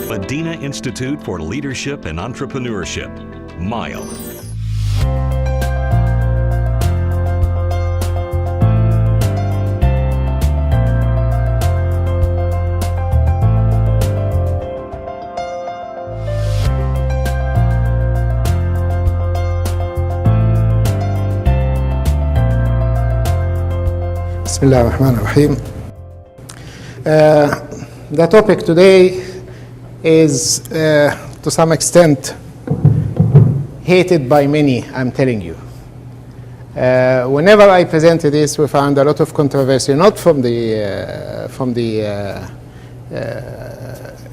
Madinah Institute for Leadership and Entrepreneurship, MILE. Bismillah ar-Rahman ar-Rahim. The topic today is to some extent hated by many, I'm telling you. Whenever I presented this, we found a lot of controversy, not from the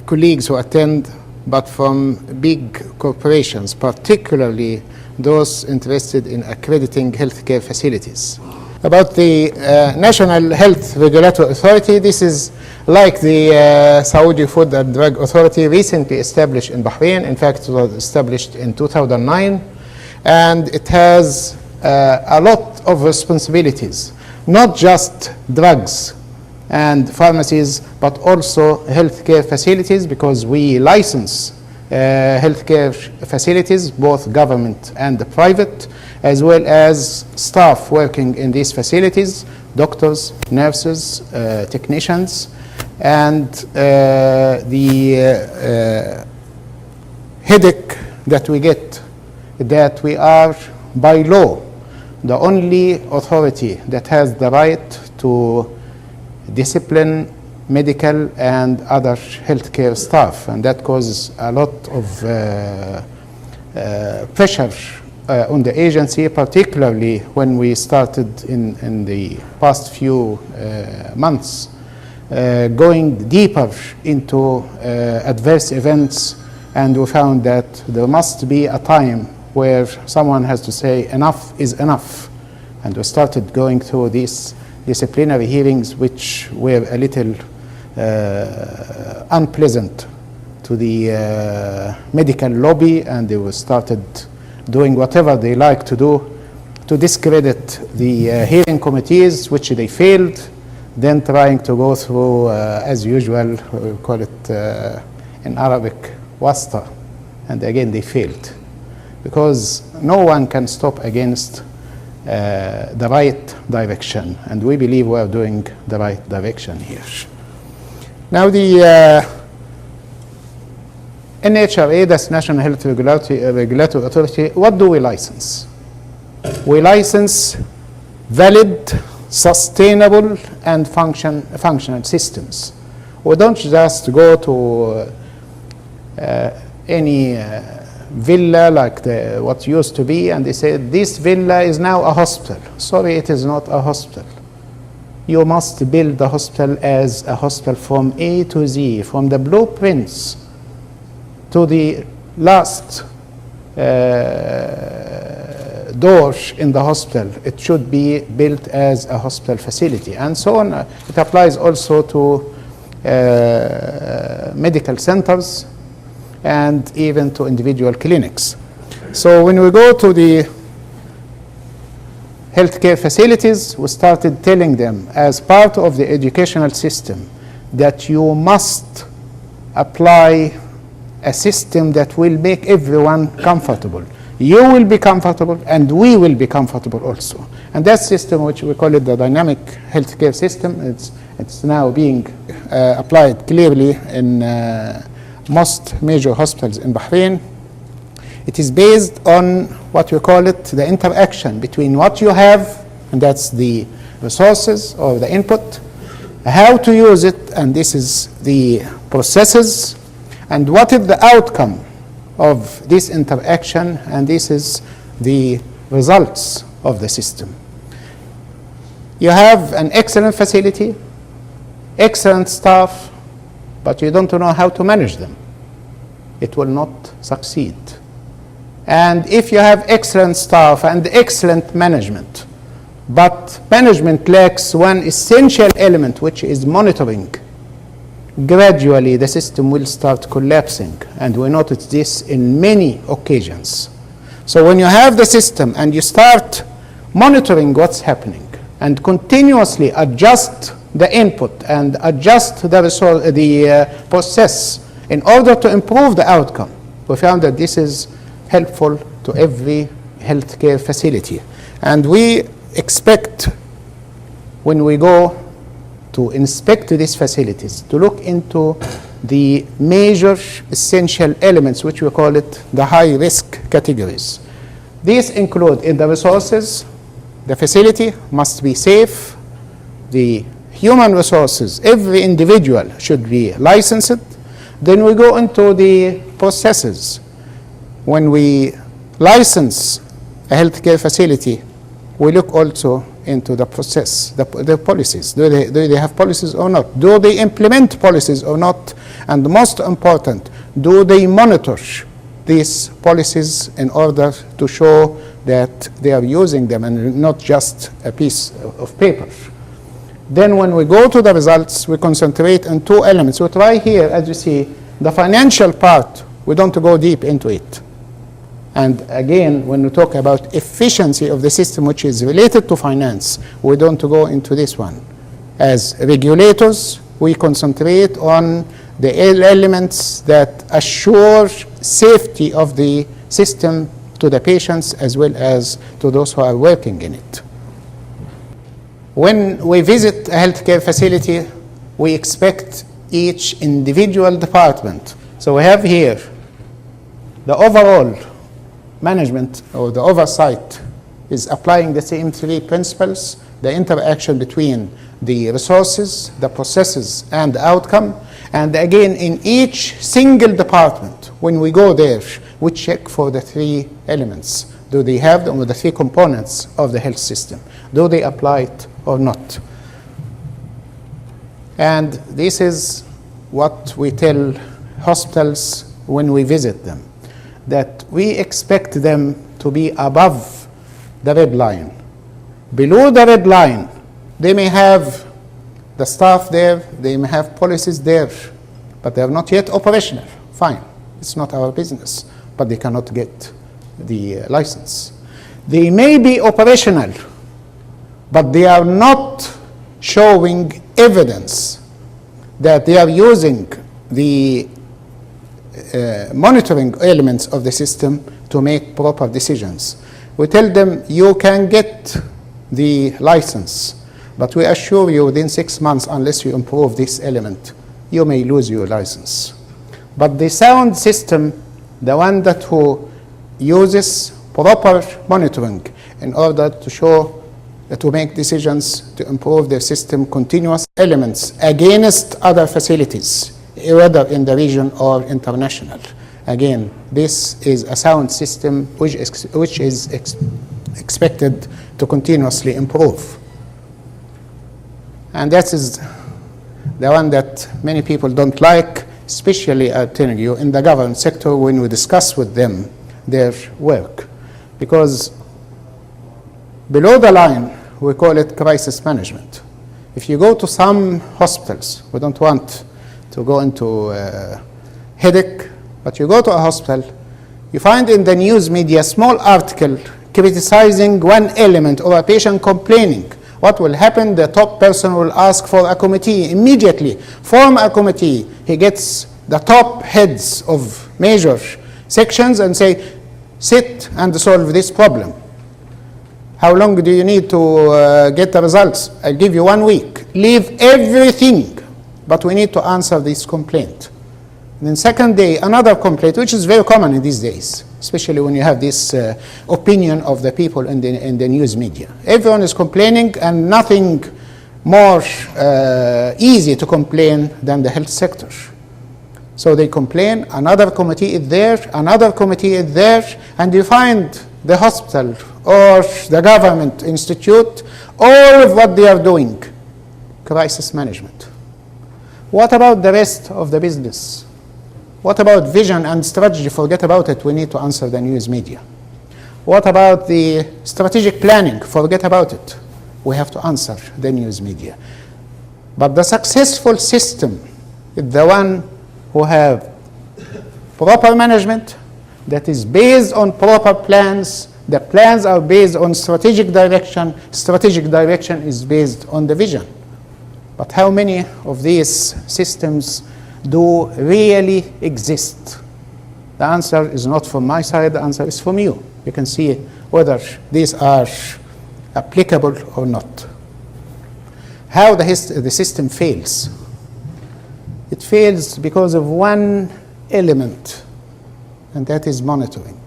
colleagues who attend, but from big corporations, particularly those interested in accrediting healthcare facilities. About the National Health Regulatory Authority, this is like the Saudi Food and Drug Authority recently established in Bahrain. In fact, it was established in 2009, and it has a lot of responsibilities, not just drugs and pharmacies, but also healthcare facilities, because we license healthcare facilities, both government and private, as well as staff working in these facilities, doctors, nurses, technicians, and the headache that we get, that we are by law the only authority that has the right to discipline medical and other healthcare staff, and that causes a lot of pressure on the agency, particularly when we started in the past few months going deeper into adverse events, and we found that there must be a time where someone has to say enough is enough, and we started going through these disciplinary hearings, which were a little unpleasant to the medical lobby, and they started doing whatever they like to do to discredit the hearing committees, which they failed, then trying to go through, as usual, we call it in Arabic, wasta, and again they failed, because no one can stop against the right direction, and we believe we are doing the right direction here. Now the NHRA, that's National Health Regulatory Authority, what do we license? We license valid, sustainable, and functional systems. We don't just go to any villa like what used to be, and they say this villa is now a hospital. Sorry, it is not a hospital. You must build the hospital as a hospital from A to Z, from the blueprints to the last door in the hospital. It should be built as a hospital facility, and so on. It applies also to medical centers and even to individual clinics. So when we go to the healthcare facilities, we started telling them as part of the educational system that you must apply a system that will make everyone comfortable. You will be comfortable, and we will be comfortable also. And that system, which we call it the dynamic healthcare system, it's now being applied clearly in most major hospitals in Bahrain. It is based on what we call it the interaction between what you have, and that's the resources or the input, how to use it, and this is the processes, and what is the outcome of this interaction, and this is the results of the system. You have an excellent facility, excellent staff, but you don't know how to manage them. It will not succeed. And if you have excellent staff and excellent management, but management lacks one essential element, which is monitoring, gradually the system will start collapsing, and we notice this in many occasions. So when you have the system and you start monitoring what's happening and continuously adjust the input and adjust the process in order to improve the outcome. We found that this is helpful to every healthcare facility. And we expect, when we go to inspect these facilities, to look into the major essential elements, which we call it the high-risk categories. These include, in the resources, the facility must be safe, the human resources, every individual should be licensed. Then we go into the processes. When we license a healthcare facility, we look also into the process, the policies. Do they have policies or not? Do they implement policies or not? And most important, do they monitor these policies in order to show that they are using them and not just a piece of paper? Then when we go to the results, we concentrate on two elements. We try here, as you see, the financial part, we don't go deep into it. And again, when we talk about efficiency of the system, which is related to finance, we don't go into this one. As regulators, we concentrate on the elements that assure safety of the system to the patients as well as to those who are working in it. When we visit a healthcare facility, we expect each individual department. So we have here the overall management or the oversight is applying the same three principles, the interaction between the resources, the processes, and the outcome. And again, in each single department, when we go there, we check for the three elements. Do they have them, or the three components of the health system? Do they apply it or not? And this is what we tell hospitals when we visit them, that we expect them to be above the red line. Below the red line, they may have the staff there, they may have policies there, but they are not yet operational. Fine, it's not our business, but they cannot get the license. They may be operational, but they are not showing evidence that they are using the monitoring elements of the system to make proper decisions. We tell them, you can get the license, but we assure you within 6 months, unless you improve this element, you may lose your license. But the sound system, the one that who uses proper monitoring in order to show, to make decisions to improve their system, continuous elements against other facilities, whether in the region or international. Again, this is a sound system which is expected to continuously improve. And that is the one that many people don't like, especially, I'm telling you, in the government sector when we discuss with them their work. Because below the line, we call it crisis management. If you go to some hospitals, we don't want to go into headache, but you go to a hospital, you find in the news media a small article criticizing one element or a patient complaining. What will happen? The top person will ask for a committee immediately, form a committee. He gets the top heads of major sections and say, sit and solve this problem. How long do you need to get the results? I'll give you 1 week. Leave everything, but we need to answer this complaint. And then second day, another complaint, which is very common in these days, especially when you have this opinion of the people in the news media. Everyone is complaining, and nothing more easy to complain than the health sector. So they complain, another committee is there, another committee is there, and you find the hospital or the government institute, all of what they are doing, crisis management. What about the rest of the business? What about vision and strategy? Forget about it. We need to answer the news media. What about the strategic planning? Forget about it. We have to answer the news media. But the successful system is the one who have proper management that is based on proper plans. The plans are based on strategic direction. Strategic direction is based on the vision. But how many of these systems do really exist? The answer is not from my side, the answer is from you. You can see whether these are applicable or not. How the system fails. It fails because of one element, and that is monitoring.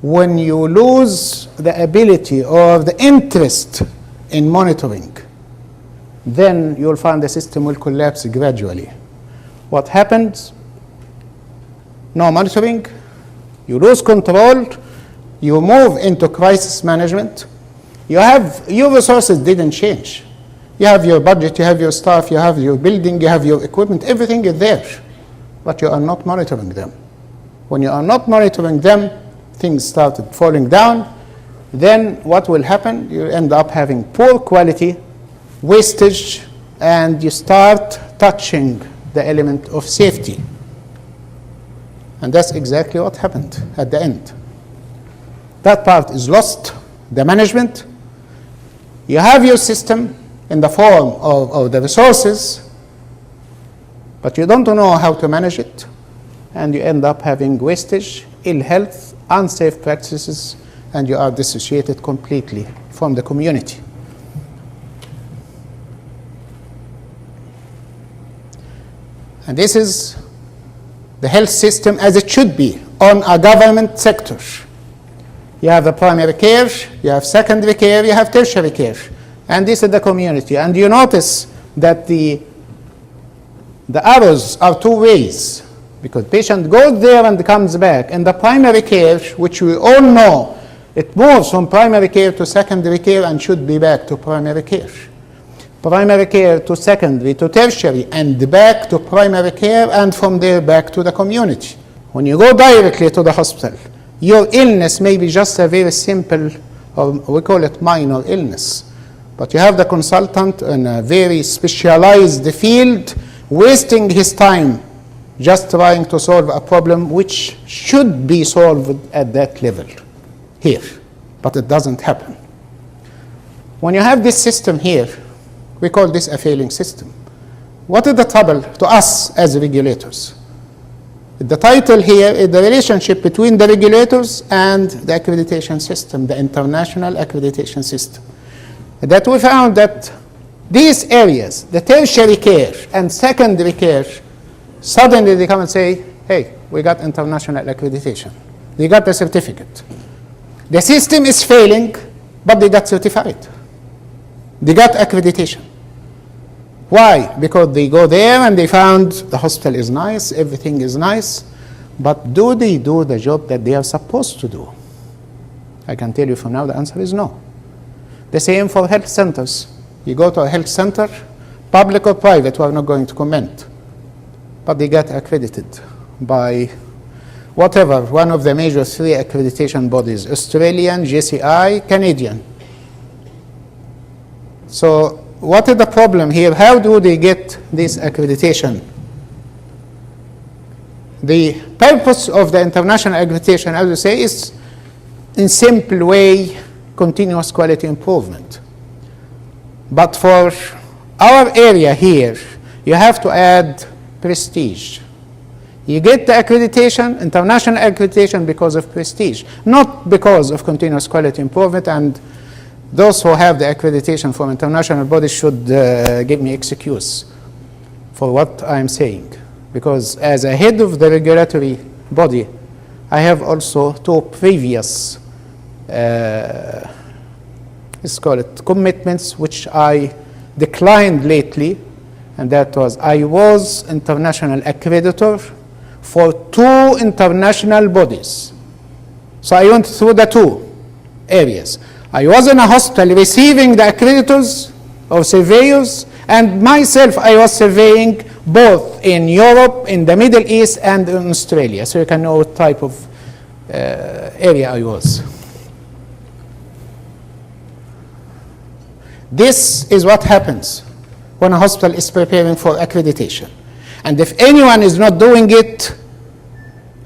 When you lose the ability or the interest in monitoring, then you'll find the system will collapse gradually. What happens? No monitoring, you lose control, you move into crisis management. Your resources didn't change. You have your budget, you have your staff, you have your building, you have your equipment, everything is there, but you are not monitoring them. When you are not monitoring them, things started falling down. Then what will happen? You end up having poor quality, wastage, and you start touching the element of safety. And that's exactly what happened at the end. That part is lost, the management. You have your system in the form of the resources, but you don't know how to manage it, and you end up having wastage, ill health, unsafe practices, and you are dissociated completely from the community. And this is the health system as it should be on a government sector. You have the primary care, you have secondary care, you have tertiary care. And this is the community. And you notice that the arrows are two ways, because patient goes there and comes back. In the primary care, which we all know, it moves from primary care to secondary care and should be back to primary care. Primary care to secondary to tertiary and back to primary care, and from there back to the community. When you go directly to the hospital, your illness may be just a very simple, or we call it minor illness. But you have the consultant in a very specialized field wasting his time just trying to solve a problem which should be solved at that level here, but it doesn't happen. When you have this system here, we call this a failing system. What is the trouble to us as regulators? The title here is the relationship between the regulators and the accreditation system, the international accreditation system. That we found that these areas, the tertiary care and secondary care, suddenly they come and say, hey, we got international accreditation. They got the certificate. The system is failing, but they got certified. They got accreditation. Why? Because they go there and they found the hospital is nice, everything is nice, but do they do the job that they are supposed to do? I can tell you from now the answer is no. The same for health centers. You go to a health center, public or private, we are not going to comment, but they get accredited by whatever, one of the major three accreditation bodies, Australian, JCI, Canadian. So what is the problem here? How do they get this accreditation? The purpose of the international accreditation, as we say, is in simple way, continuous quality improvement. But for our area here, you have to add prestige. You get the accreditation, international accreditation, because of prestige, not because of continuous quality improvement. And those who have the accreditation from international bodies should give me excuse for what I'm saying. Because as a head of the regulatory body, I have also two previous let's call it commitments, which I declined lately, and that was I was international accreditor for two international bodies. So I went through the two areas. I was in a hospital receiving the accreditors or surveyors, and myself I was surveying both in Europe, in the Middle East, and in Australia. So you can know what type of area I was. This is what happens when a hospital is preparing for accreditation. And if anyone is not doing it,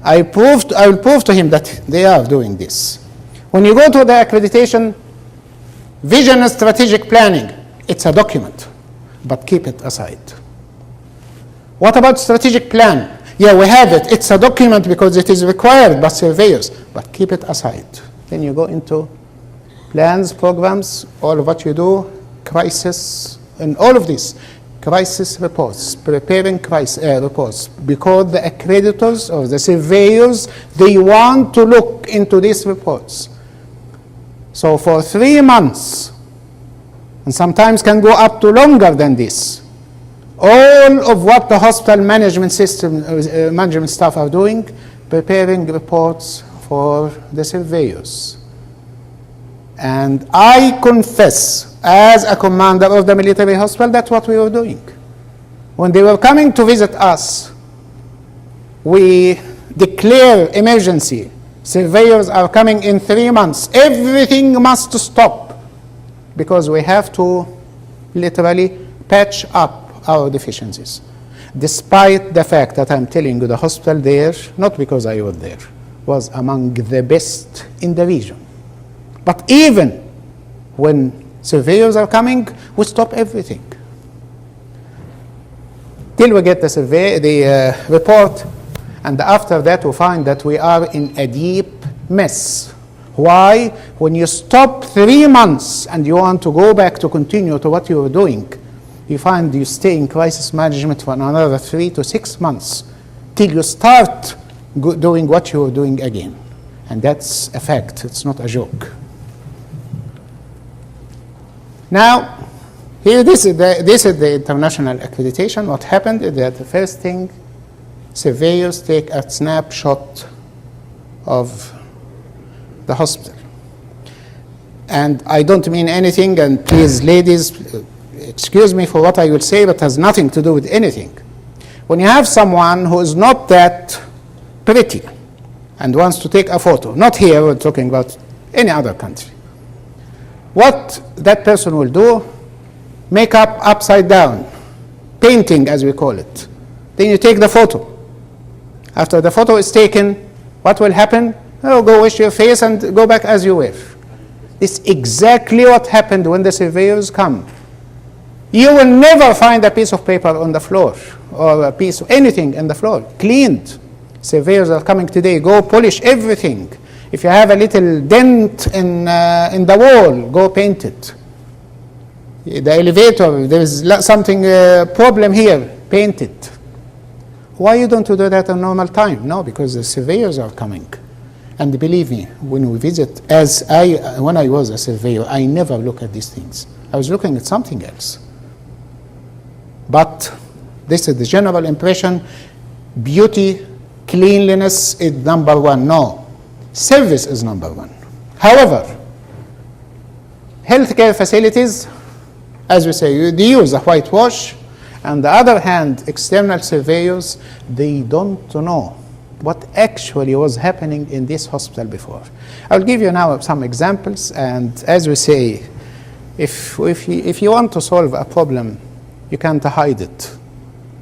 I will prove to him that they are doing this. When you go to the accreditation, vision and strategic planning, it's a document, but keep it aside. What about strategic plan? Yeah, we have it. It's a document because it is required by surveyors, but keep it aside. Then you go into plans, programs, all of what you do, crisis, and all of this. Crisis reports, preparing crisis reports, because the accreditors or the surveyors, they want to look into these reports. So for 3 months, and sometimes can go up to longer than this, all of what the hospital management system, management staff are doing, preparing reports for the surveyors. And I confess, as a commander of the military hospital, that's what we were doing. When they were coming to visit us, we declare emergency. Surveyors are coming in 3 months. Everything must stop because we have to literally patch up our deficiencies. Despite the fact that I'm telling you the hospital there, not because I was there, was among the best in the region. But even when surveyors are coming, we stop everything. Till we get the survey, the report, and after that we find that we are in a deep mess. Why? When you stop 3 months and you want to go back to continue to what you were doing, you find you stay in crisis management for another 3 to 6 months till you start doing what you were doing again. And that's a fact, it's not a joke. Now, here this is the international accreditation. What happened is that the first thing, surveyors take a snapshot of the hospital. And I don't mean anything, and please ladies, excuse me for what I will say, but has nothing to do with anything. When you have someone who is not that pretty and wants to take a photo, not here, we're talking about any other country, what that person will do, make up upside down, painting as we call it. Then you take the photo. After the photo is taken, what will happen? Oh, go wash your face and go back as you were. This is exactly what happened when the surveyors come. You will never find a piece of paper on the floor or a piece of anything on the floor, cleaned. Surveyors are coming today, go polish everything. If you have a little dent in the wall, go paint it. The elevator, there's something problem here, paint it. Why you don't do that at normal time? No, because the surveyors are coming. And believe me, when we visit, when I was a surveyor, I never look at these things. I was looking at something else. But this is the general impression, beauty, cleanliness is number one. No. Service is number one. However, healthcare facilities, as we say, they use a whitewash. On the other hand, external surveyors, they don't know what actually was happening in this hospital before. I'll give you now some examples, and as we say, if you want to solve a problem, you can't hide it.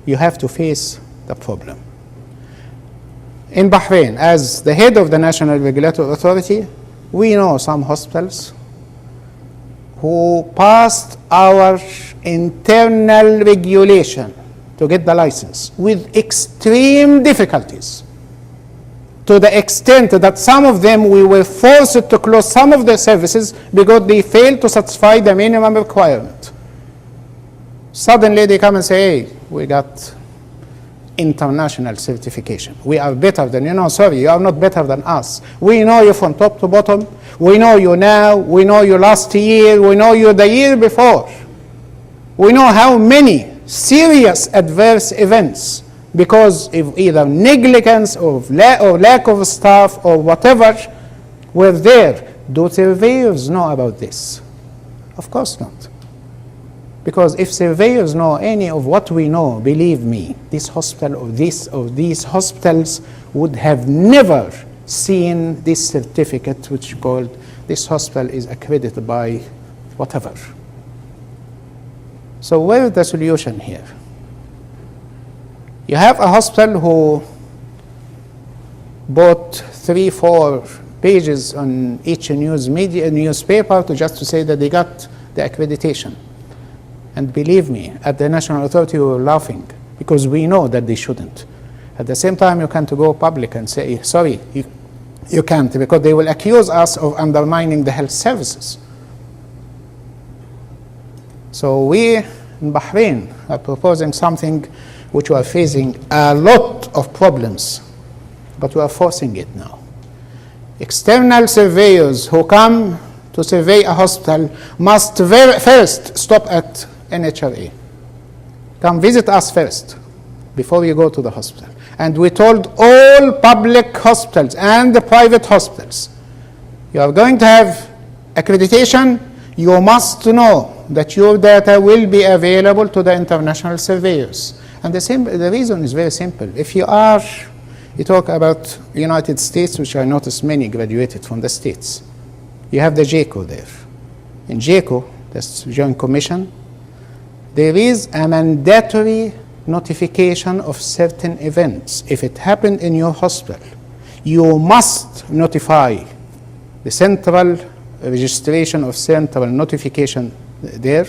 You have to face the problem. In Bahrain, as the head of the National Regulatory Authority, we know some hospitals who passed our internal regulation to get the license with extreme difficulties, to the extent that some of them we were forced to close some of their services because they failed to satisfy the minimum requirement. Suddenly they come and say, hey, we got international certification. We are better than you. No, sorry, you are not better than us. We know you from top to bottom. We know you now. We know you last year. We know you the year before. We know how many serious adverse events because of either negligence or lack of staff or whatever were there. Do surveyors know about this? Of course not. Because if surveyors know any of what we know, believe me, this hospital or these hospitals would have never seen this certificate which called this hospital is accredited by whatever. So where is the solution here? You have a hospital who bought 3-4 pages on each newspaper just to say that they got the accreditation. And believe me, at the National Authority we were laughing because we know that they shouldn't. At the same time, you can't go public and say, sorry, you can't, because they will accuse us of undermining the health services. So we in Bahrain are proposing something which we are facing a lot of problems, but we are forcing it now. External surveyors who come to survey a hospital must first stop at NHRA. Come visit us first before you go to the hospital. And we told all public hospitals and the private hospitals, you are going to have accreditation, you must know that your data will be available to the international surveyors. And the reason is very simple. If you talk about United States, which I noticed many graduated from the States. You have the JCO there. In JCO, that's Joint Commission, there is a mandatory notification of certain events. If it happened in your hospital, you must notify the central registration of central notification there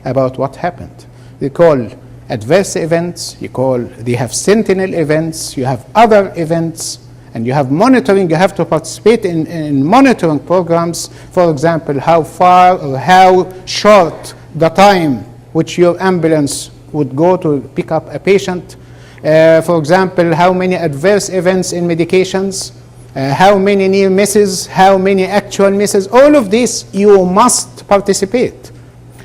about what happened. They call adverse events, they have sentinel events, you have other events, and you have monitoring. You have to participate in monitoring programs. For example, how far or how short the time which your ambulance would go to pick up a patient. For example, how many adverse events in medications, how many near misses, how many actual misses. All of this you must participate.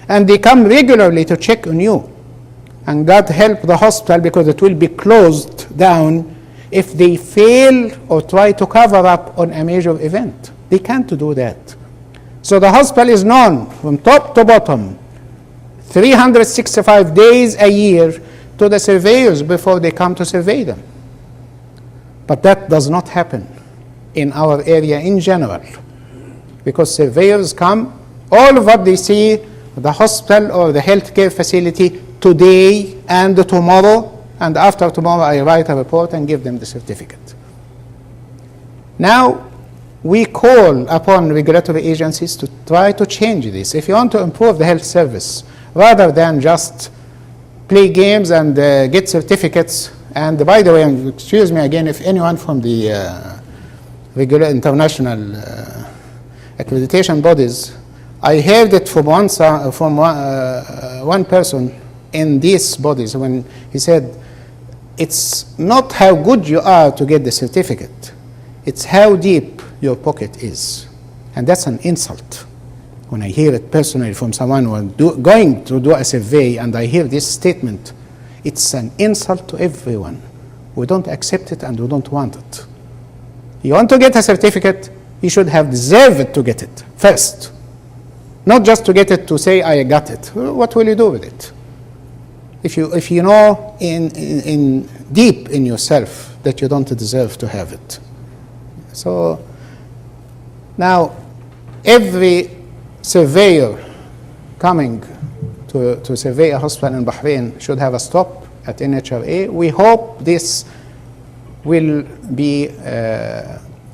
And they come regularly to check on you. And God help the hospital, because it will be closed down if they fail or try to cover up on a major event. They can't do that. So the hospital is known from top to bottom, 365 days a year, to the surveyors before they come to survey them. But that does not happen in our area in general, because surveyors come, all of what they see, the hospital or the healthcare facility today and tomorrow, and after tomorrow I write a report and give them the certificate. Now, we call upon regulatory agencies to try to change this. If you want to improve the health service, rather than just play games and get certificates, and by the way, excuse me again, if anyone from the international accreditation bodies, I heard it from one person in these bodies when he said, it's not how good you are to get the certificate, it's how deep your pocket is. And that's an insult. When I hear it personally from someone who is going to do a survey and I hear this statement, it's an insult to everyone. We don't accept it and we don't want it. You want to get a certificate, you should have deserved to get it first. Not just to get it to say, I got it. What will you do with it? If you know in deep in yourself that you don't deserve to have it. So now every surveyor coming to survey a hospital in Bahrain should have a stop at NHRA. We hope this will be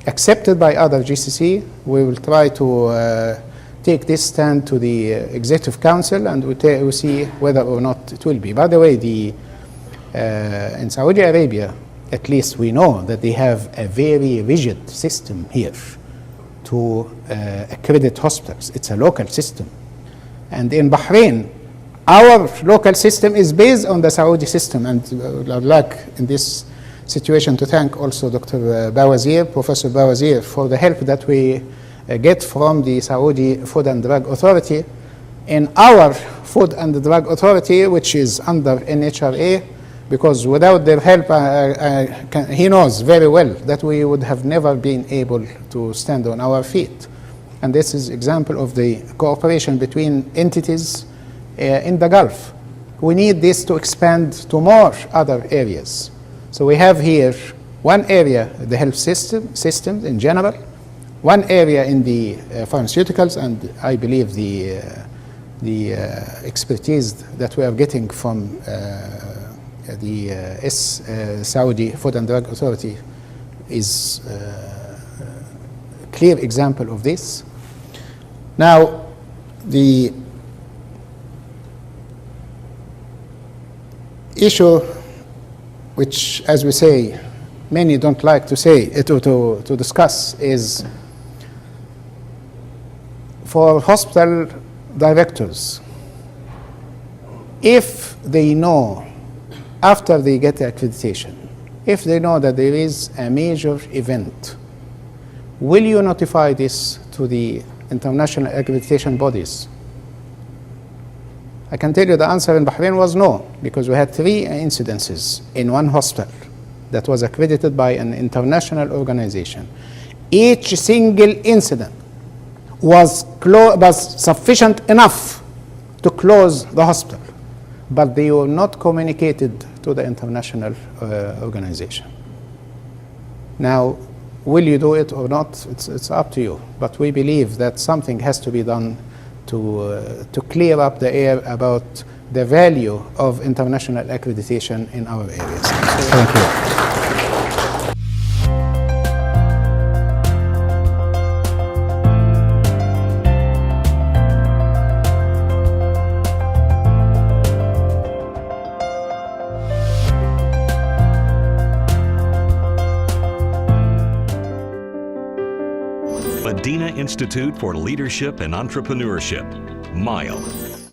accepted by other GCC. We will try to take this stand to the Executive Council, and we see whether or not it will be. By the way, in Saudi Arabia, at least we know that they have a very rigid system here to accredit hospitals. It's a local system. And in Bahrain, our local system is based on the Saudi system. And I'd like in this situation to thank also Dr. Bawazir, Professor Bawazir, for the help that we get from the Saudi Food and Drug Authority. In our Food and Drug Authority, which is under NHRA, because without their help, he knows very well that we would have never been able to stand on our feet. And this is example of the cooperation between entities in the Gulf. We need this to expand to more other areas. So we have here one area, the health systems in general, one area in the pharmaceuticals, and I believe the expertise that we are getting from the Saudi Food and Drug Authority is a clear example of this. Now, the issue which, as we say, many don't like to say, to discuss, is for hospital directors, if they know after they get the accreditation, if they know that there is a major event, will you notify this to the international accreditation bodies? I can tell you the answer in Bahrain was no, because we had 3 incidences in one hospital that was accredited by an international organization. Each single incident was sufficient enough to close the hospital, but they were not communicated to the international organization. Now, will you do it or not? It's up to you. But we believe that something has to be done to clear up the air about the value of international accreditation in our areas. Thank you. Madinah Institute for Leadership and Entrepreneurship, MILE.